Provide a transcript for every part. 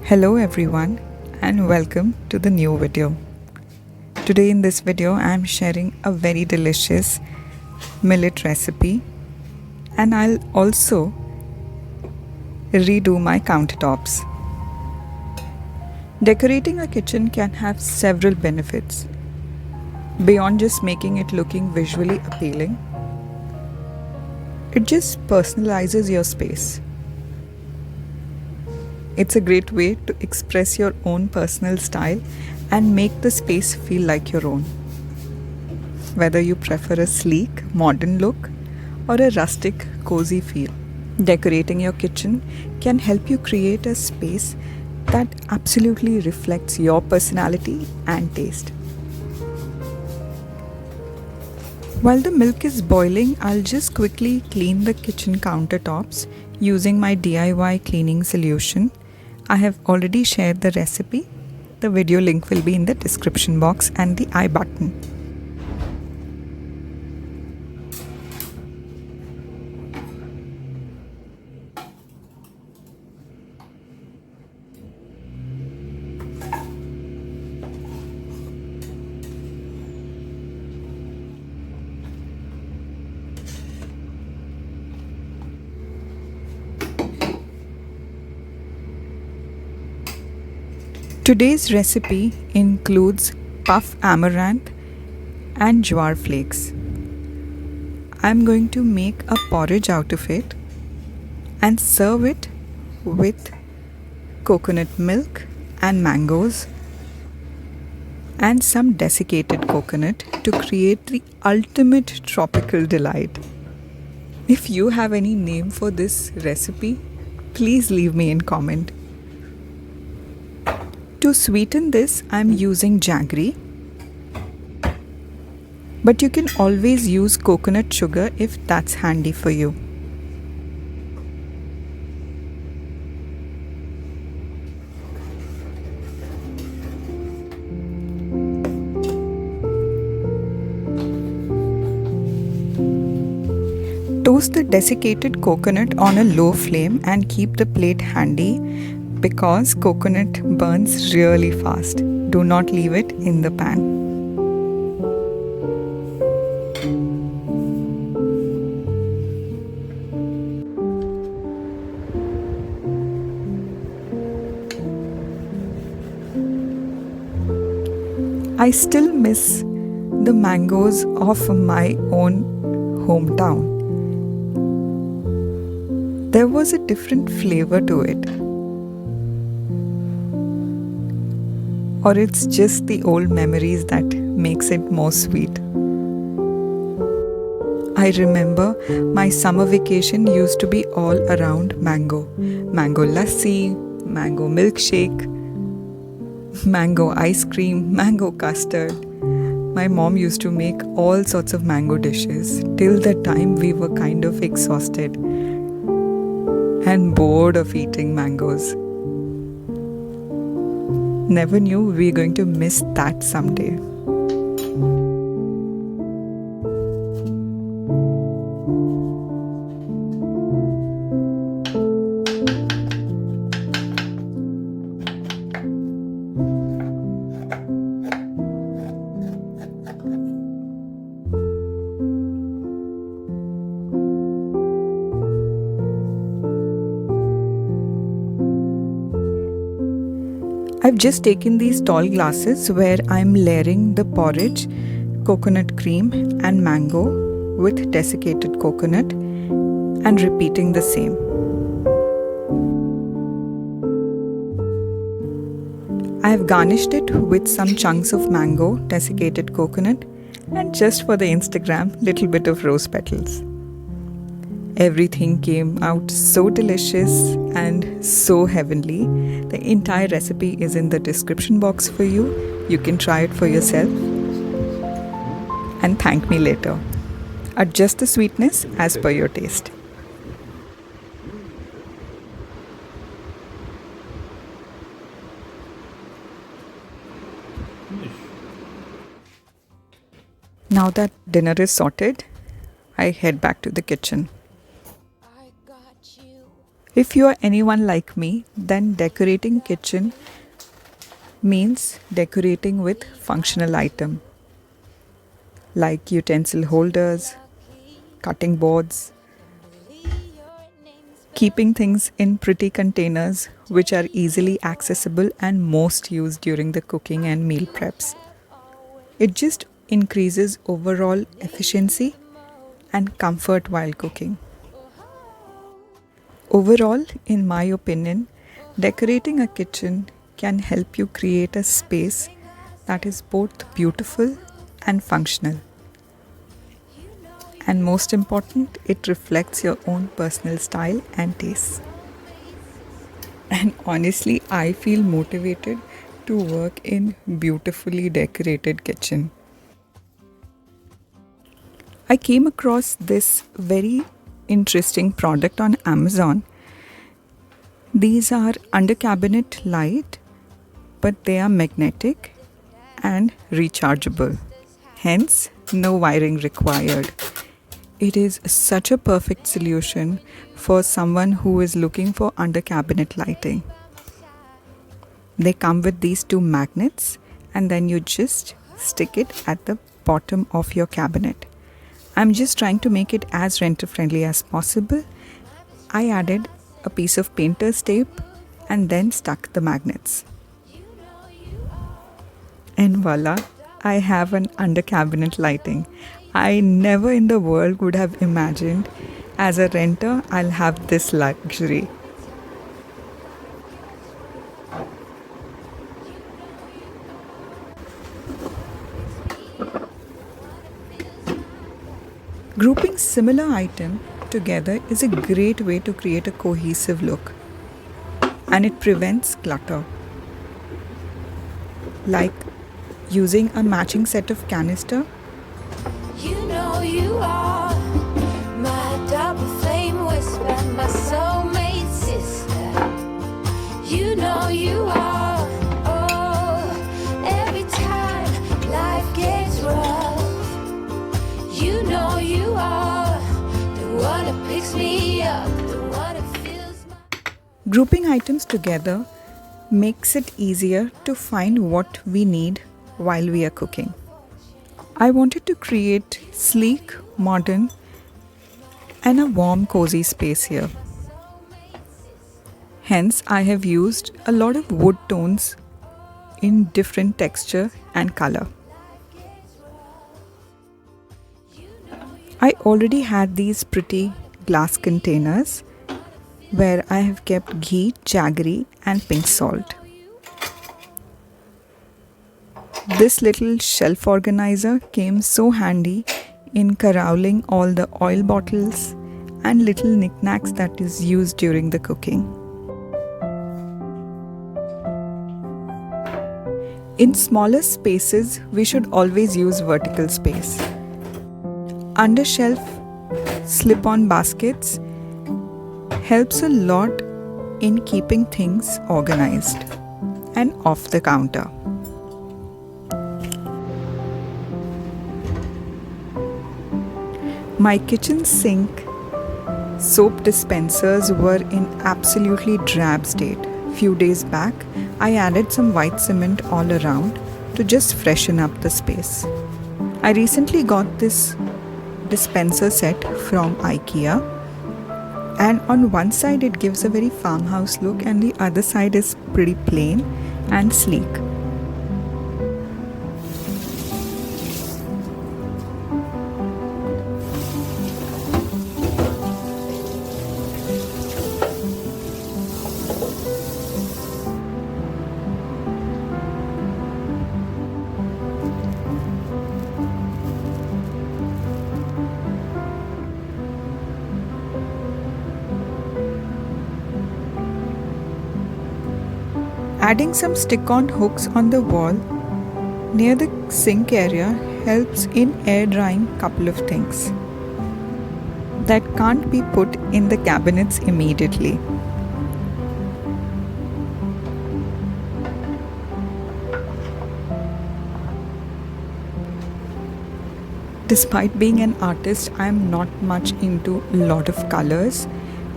Hello everyone and welcome to the new video. Today in this video I am sharing a very delicious millet recipe and I'll also redo my countertops. Decorating a kitchen can have several benefits beyond just making it looking visually appealing. It just personalizes your space. It's a great way to express your own personal style and make the space feel like your own. Whether you prefer a sleek, modern look or a rustic, cozy feel, decorating your kitchen can help you create a space that absolutely reflects your personality and taste. While the milk is boiling, I'll just quickly clean the kitchen countertops using my DIY cleaning solution. I have already shared the recipe. The video link will be in the description box and the I button. Today's recipe includes puff amaranth and Jowar Flakes. I'm going to make a porridge out of it and serve it with coconut milk and mangoes and some desiccated coconut to create the ultimate tropical delight. If you have any name for this recipe, please leave me in comment. To sweeten this, I'm using jaggery, but you can always use coconut sugar if that's handy for you. Toast the desiccated coconut on a low flame and keep the plate handy because coconut burns really fast. Do not leave it in the pan. I still miss the mangoes of my own hometown. There was a different flavor to it. Or it's just the old memories that makes it more sweet. I remember my summer vacation used to be all around mango. Mango lassi, mango milkshake, mango ice cream, mango custard. My mom used to make all sorts of mango dishes till the time we were kind of exhausted and bored of eating mangoes. Never knew we were going to miss that someday. I've just taken these tall glasses where I'm layering the porridge, coconut cream and mango with desiccated coconut and repeating the same. I've garnished it with some chunks of mango, desiccated coconut and just for the Instagram, little bit of rose petals. Everything came out so delicious and so heavenly. The entire recipe is in the description box for you. You can try it for yourself and thank me later. Adjust the sweetness as per your taste. Now that dinner is sorted, I head back to the kitchen. If you are anyone like me, then decorating kitchen means decorating with functional item like utensil holders, cutting boards, keeping things in pretty containers which are easily accessible and most used during the cooking and meal preps. It just increases overall efficiency and comfort while cooking. Overall, in my opinion, decorating a kitchen can help you create a space that is both beautiful and functional. And most important, it reflects your own personal style and taste. And honestly, I feel motivated to work in beautifully decorated kitchen. I came across this very interesting product on Amazon. These are under cabinet light, but they are magnetic and rechargeable. Hence, no wiring required. It is such a perfect solution for someone who is looking for under cabinet lighting. They come with these two magnets and then you just stick it at the bottom of your cabinet. I'm just trying to make it as renter friendly as possible. I added a piece of painter's tape and then stuck the magnets. And voila, I have an under cabinet lighting. I never in the world would have imagined as a renter I'll have this luxury. Grouping similar items together is a great way to create a cohesive look, and it prevents clutter. Like using a matching set of canister. You know you are my double flame whisper, my soulmate sister. You know you are. Oh, every time life gets rough. You know you are the one that picks me up, the one that feels my. Grouping items together makes it easier to find what we need while we are cooking. I wanted to create sleek, modern, and a warm, cozy space here. Hence, I have used a lot of wood tones in different texture and color. I already had these pretty glass containers where I have kept ghee, jaggery, and pink salt. This little shelf organizer came so handy in corralling all the oil bottles and little knickknacks that is used during the cooking. In smaller spaces, we should always use vertical space. Under shelf slip-on baskets helps a lot in keeping things organized and off the counter. My kitchen sink soap dispensers were in absolutely drab state. Few days back, I added some white cement all around to just freshen up the space. I recently got this dispenser set from IKEA, and on one side it gives a very farmhouse look and the other side is pretty plain and sleek. Adding some stick-on hooks on the wall near the sink area helps in air drying couple of things that can't be put in the cabinets immediately. Despite being an artist, I am not much into a lot of colors,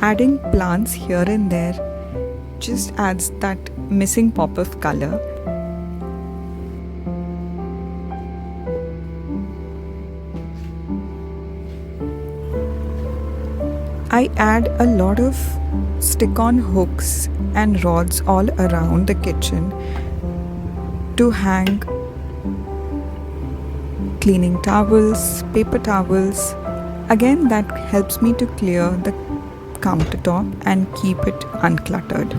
Adding plants here and there just adds that missing pop of color. I add a lot of stick-on hooks and rods all around the kitchen to hang cleaning towels, paper towels. Again, that helps me to clear the countertop and keep it uncluttered.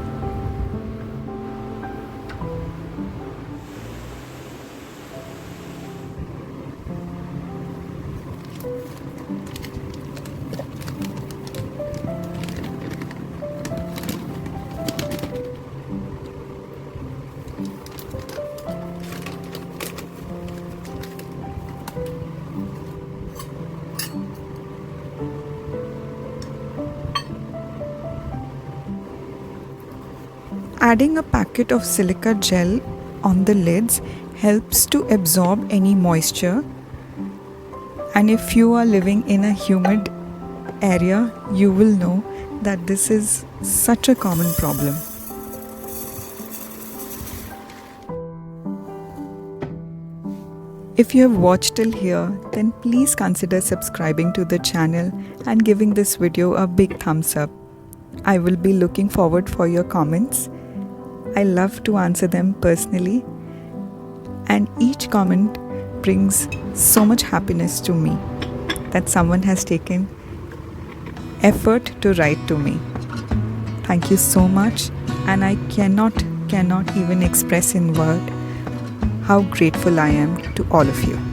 Adding a packet of silica gel on the lids helps to absorb any moisture, and if you are living in a humid area, you will know that this is such a common problem. If you have watched till here, then please consider subscribing to the channel and giving this video a big thumbs up. I will be looking forward for your comments. I love to answer them personally, and each comment brings so much happiness to me that someone has taken effort to write to me. Thank you so much, and I cannot even express in word how grateful I am to all of you.